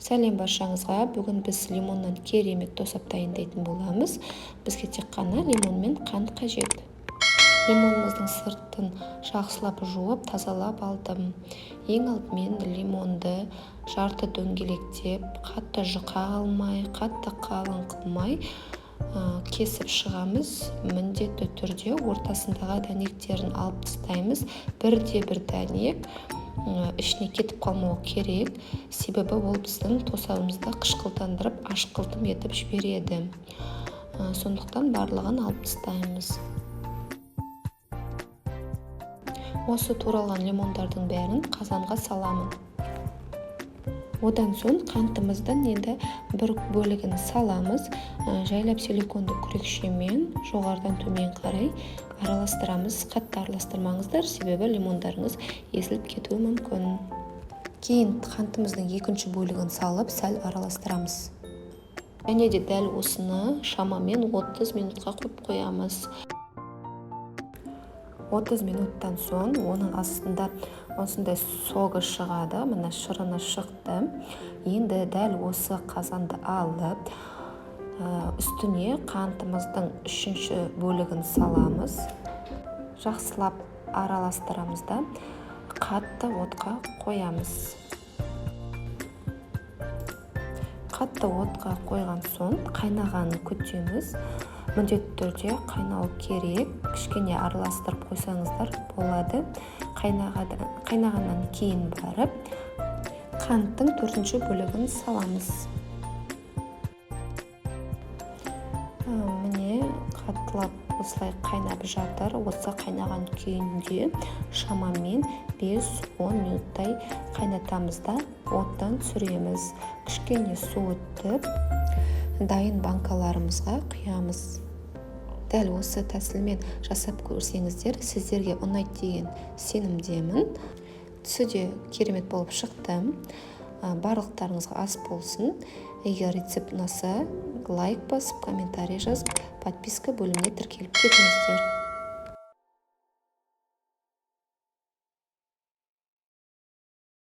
Сәлем баршаңызға. Бүгін біз лимоннан керемет тосап дайындайтын боламыз. Бізге тек қана лимон мен қант қажет. Лимонымыздың сыртын жақсылап жуып, тазалап алдым. Ең алдымен лимонды жарты дөңгелектеп, қатты жұқа алмай, қатты қалың қылмай кесіп шығамыз. Міндетті түрде ортасындағы дәнектерін алып тастаймыз. Бірде-бір дәнек ішіне кетіп қалмау керек, себебі ол біздің тосабымызды қышқылтандырып, ашқылтым етіп жібереді. Сондықтан барлығын алып тастаймыз. Осы туралған лимондардың бәрін қазанға саламын. Одан соң қантымыздың енді бір бөлігін саламыз. Жайлап силиконды күрекшемен жоғарыдан төмен қарай араластырамыз. Қатты араластырмаңыздар, себебі лимондарыңыз езіліп кетуі мүмкін. Кейін қантымыздың екінші бөлігін салып, сәл араластырамыз. Және де дәл осыны шамамен 30 минутқа қойып қоямыз. 30 минуттан соң оның астында осындай согы шығады, мына шырыны шықты. Енді дәл осы қазанды алып, үстіне қантымыздың үшінші бөлігін саламыз. Жақсылап араластырамыз да қатты отқа қоямыз. Қатты отқа қойған соң қайнағанын күтеміз. Міндетті түрде қайнау керек, кішкене араластырып қойсаңыздар болады. Қайнағаннан кейін барып, қанттың төртінші бөлігін саламыз. Міне қаттылап осылай қайнап жатыр. Осы қайнаған күйінде шамамен 5-10 минуттай қайнатамыз да оттан түсіреміз. Кішкене суытып, дайын банкаларымызға құямыз. Дәл осы тәсілмен жасап көрсеңіздер, сіздерге ұнайды деген сенімдемін. Түсі де керемет болып шықты. Барлықтарыңызға ас болсын. Егер рецепт ұнаса, лайк басып, комментарий жазып, подписка бөліміне тіркеліп кетіңіздер.